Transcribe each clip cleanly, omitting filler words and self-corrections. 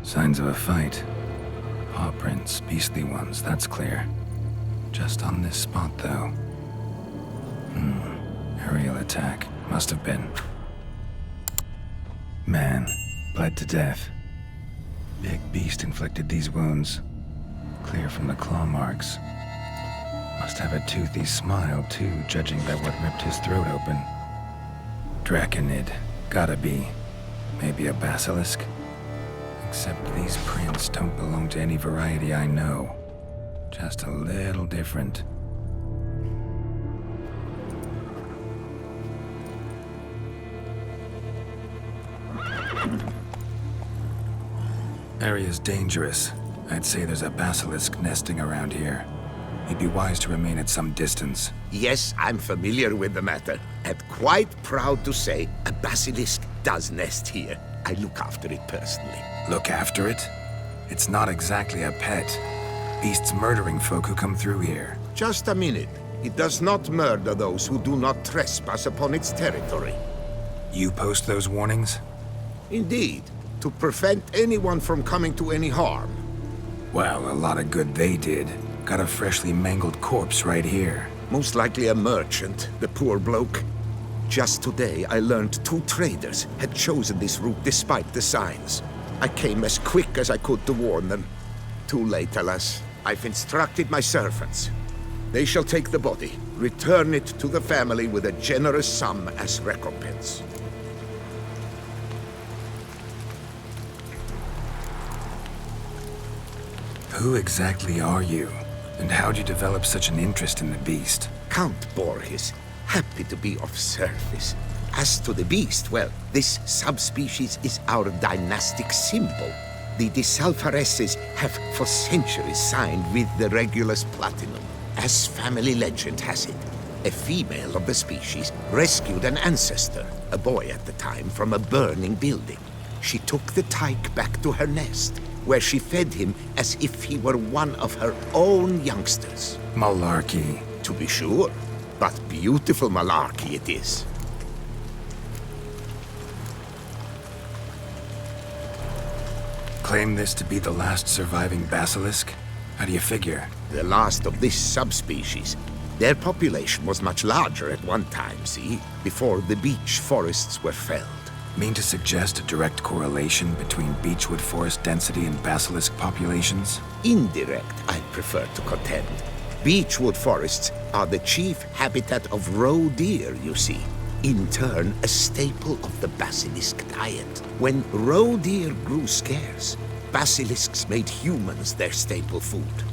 Signs of a fight. Paw prints, beastly ones, that's clear. Just on this spot, though. Aerial attack. Must have been. Man, bled to death. Big beast inflicted these wounds. Clear from the claw marks. Must have a toothy smile, too, judging by what ripped his throat open. Draconid. Gotta be. Maybe a basilisk? Except these prints don't belong to any variety I know. Just a little different. Area's dangerous. I'd say there's a basilisk nesting around here. It'd be wise to remain at some distance. Yes, I'm familiar with the matter, and quite proud to say a basilisk does nest here. I look after it personally. Look after it? It's not exactly a pet. Beasts murdering folk who come through here. Just a minute. It does not murder those who do not trespass upon its territory. You post those warnings? Indeed, to prevent anyone from coming to any harm. Well, a lot of good they did. Got a freshly mangled corpse right here. Most likely a merchant, the poor bloke. Just today, I learned 2 traders had chosen this route despite the signs. I came as quick as I could to warn them. Too late, alas. I've instructed my servants. They shall take the body, return it to the family with a generous sum as recompense. Who exactly are you? And how'd you develop such an interest in the beast? Count Borges, happy to be of service. As to the beast, well, this subspecies is our dynastic symbol. The Desalfareses have for centuries signed with the Regulus Platinum. As family legend has it, a female of the species rescued an ancestor, a boy at the time, from a burning building. She took the tyke back to her nest, where she fed him as if he were one of her own youngsters. Malarkey. To be sure, but beautiful malarkey it is. Claim this to be the last surviving basilisk? How do you figure? The last of this subspecies. Their population was much larger at one time, see? Before the beech forests were felled. Mean to suggest a direct correlation between beechwood forest density and basilisk populations? Indirect, I prefer to contend. Beechwood forests are the chief habitat of roe deer, you see. In turn, a staple of the basilisk diet. When roe deer grew scarce, basilisks made humans their staple food.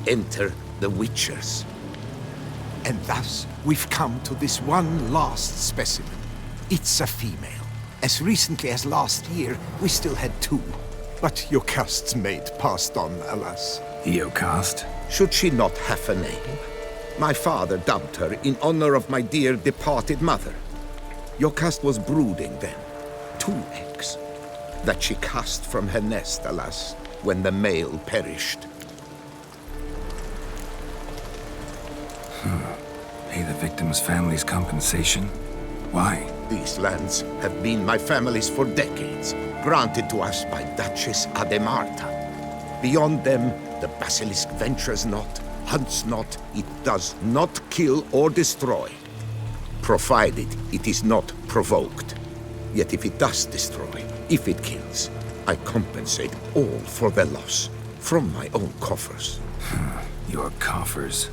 Enter the witchers. And thus, we've come to this one last specimen. It's a female. As recently as last year, we still had 2. But Jocast's mate passed on, alas. Jocast? Should she not have a name? My father dubbed her in honor of my dear departed mother. Jocast was brooding then. 2 eggs. That she cast from her nest, alas, when the male perished. Pay the victim's family's compensation? Why? These lands have been my family's for decades, granted to us by Duchess Ademarta. Beyond them, the basilisk ventures not, hunts not, it does not kill or destroy, provided it is not provoked. Yet if it does destroy, if it kills, I compensate all for the loss, from my own coffers. Your coffers.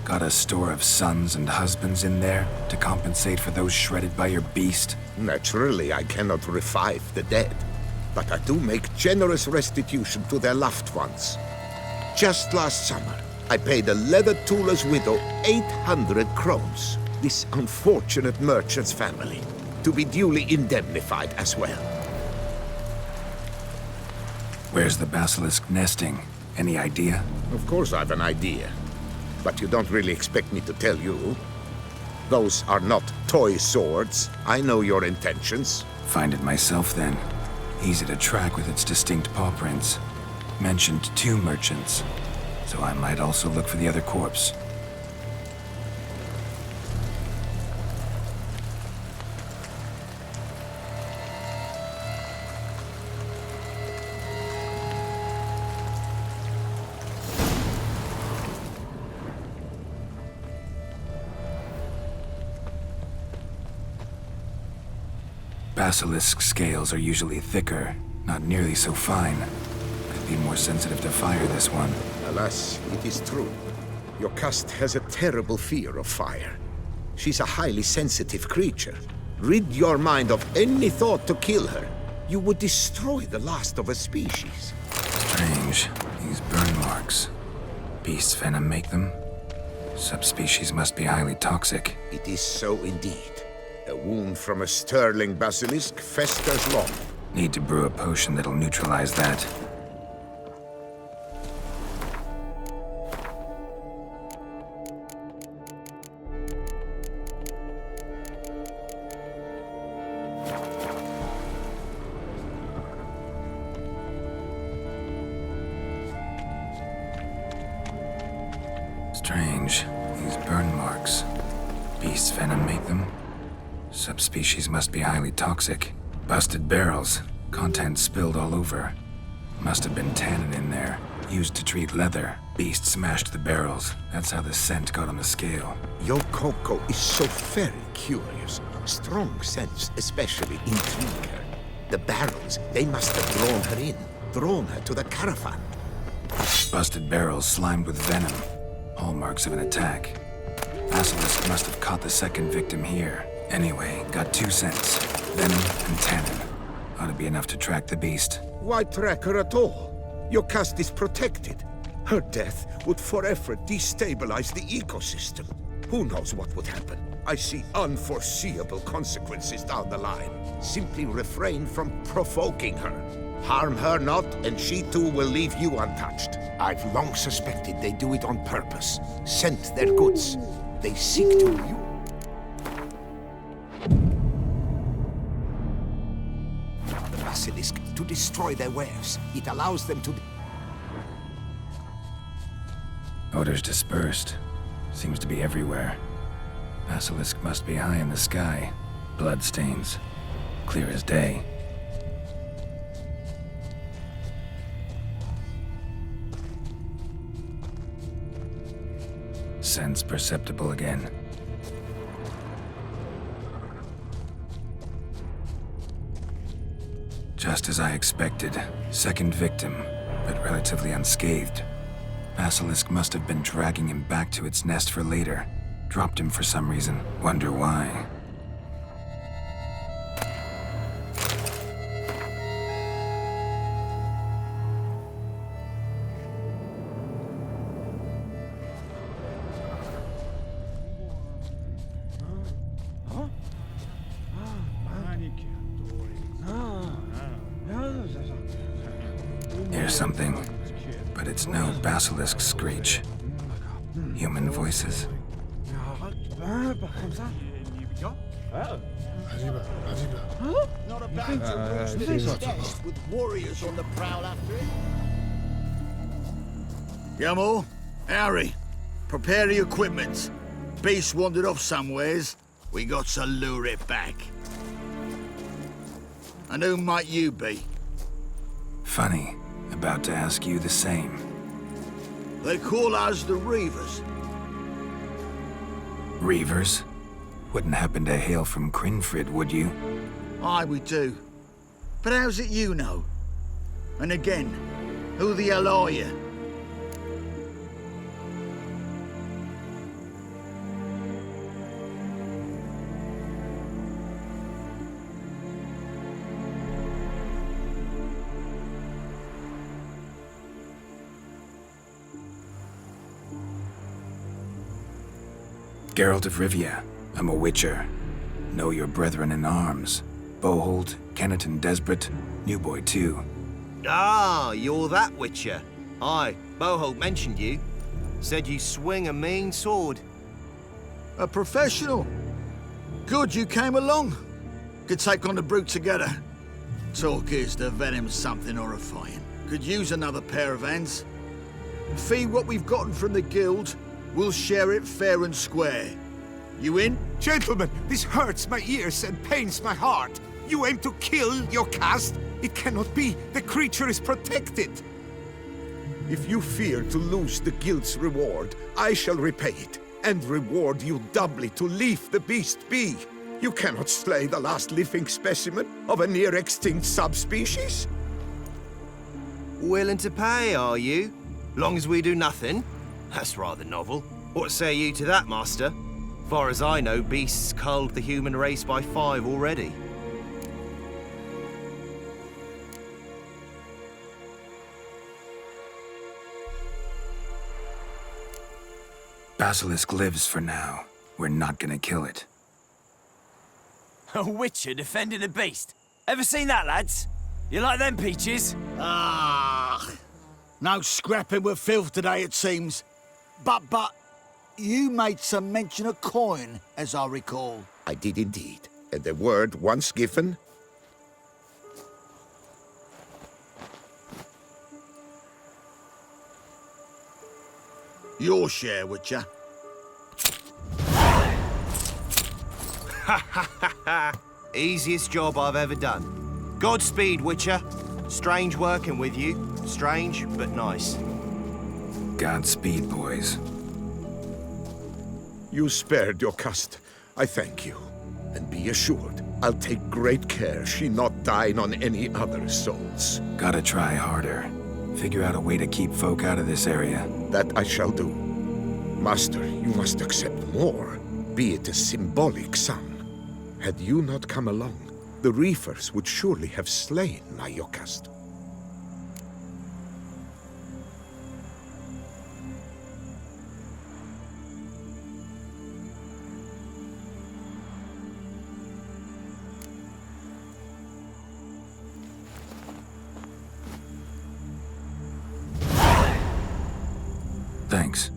Got a store of sons and husbands in there to compensate for those shredded by your beast? Naturally, I cannot revive the dead, but I do make generous restitution to their loved ones. Just last summer, I paid a leather tooler's widow 800 crowns, this unfortunate merchant's family, to be duly indemnified as well. Where's the basilisk nesting? Any idea? Of course I've an idea. But you don't really expect me to tell you. Those are not toy swords. I know your intentions. Find it myself, then. Easy to track with its distinct paw prints. Mentioned 2 merchants, so I might also look for the other corpse. Basilisk scales are usually thicker, not nearly so fine. Could be more sensitive to fire, this one. Alas, it is true. Your cast has a terrible fear of fire. She's a highly sensitive creature. Rid your mind of any thought to kill her. You would destroy the last of a species. Strange. These burn marks. Beast's venom make them? Subspecies must be highly toxic. It is so indeed. A wound from a sterling basilisk festers long. Need to brew a potion that'll neutralize that. Strange. These burn marks. Beast's venom make them? Subspecies must be highly toxic. Busted barrels. Contents spilled all over. Must have been tannin in there. Used to treat leather. Beast smashed the barrels. That's how the scent got on the scale. Your Coco is so very curious. Strong sense especially intrigue her. The barrels, they must have drawn her in. Drawn her to the caravan. Busted barrels slimed with venom. Hallmarks of an attack. Basilisk must have caught the second victim here. Anyway, got 2 cents. Venom and tannin. Ought to be enough to track the beast. Why track her at all? Your caste is protected. Her death would forever destabilize the ecosystem. Who knows what would happen? I see unforeseeable consequences down the line. Simply refrain from provoking her. Harm her not, and she too will leave you untouched. I've long suspected they do it on purpose. Scent their goods. They seek to you. The basilisk to destroy their wares. It allows them to... Odors dispersed. Seems to be everywhere. Basilisk must be high in the sky. Bloodstains. Clear as day. Sense perceptible again. Just as I expected. Second victim, but relatively unscathed. Basilisk must have been dragging him back to its nest for later. Dropped him for some reason. Wonder why. Here's something, but it's no basilisk screech. Human voices. Not about to reach this nest with warriors on the prowl after it. Yamal, Harry, prepare the equipment. Beast wandered off somewheres. We got to lure it back. And who might you be? Funny. About to ask you the same. They call us the Reavers. Reavers? Wouldn't happen to hail from Crinfrid, would you? Aye, we do. But how's it you know? And again, who the hell are you? Geralt of Rivia. I'm a witcher. Know your brethren in arms. Bohold, Kenneton Desbret, New Boy too. Ah, you're that witcher. Aye, Bohold mentioned you. Said you swing a mean sword. A professional. Good you came along. Could take on the brute together. Talk is the venom's something horrifying. Could use another pair of hands. Fee what we've gotten from the guild. We'll share it fair and square. You in? Gentlemen, this hurts my ears and pains my heart. You aim to kill your caste? It cannot be. The creature is protected. If you fear to lose the guild's reward, I shall repay it, and reward you doubly to leave the beast be. You cannot slay the last living specimen of a near-extinct subspecies? Willing to pay, are you? Long as we do nothing? That's rather novel. What say you to that, master? Far as I know, beasts culled the human race by 5 already. Basilisk lives for now. We're not gonna kill it. A witcher defending a beast. Ever seen that, lads? You like them peaches? Ah, no scrapping with filth today, it seems. But, you made some mention of coin, as I recall. I did indeed. And the word once given, Your share, Witcher. Easiest job I've ever done. Godspeed, Witcher. Strange working with you. Strange, but nice. Godspeed, boys. You spared your cust. I thank you. And be assured, I'll take great care she not dine on any other souls. Gotta try harder. Figure out a way to keep folk out of this area. That I shall do. Master, you must accept more, be it a symbolic sum. Had you not come along, the reefers would surely have slain my Yokast. Thanks.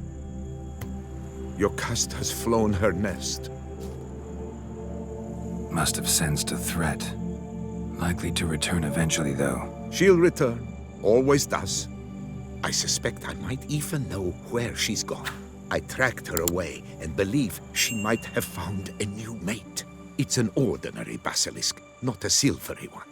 Yokast has flown her nest. Must have sensed a threat. Likely to return eventually, though. She'll return. Always does. I suspect I might even know where she's gone. I tracked her away and believe she might have found a new mate. It's an ordinary basilisk, not a silvery one.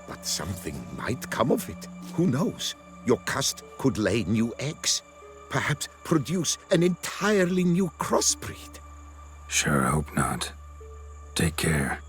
But something might come of it. Who knows? Yokast could lay new eggs. Perhaps produce an entirely new crossbreed. Sure hope not. Take care.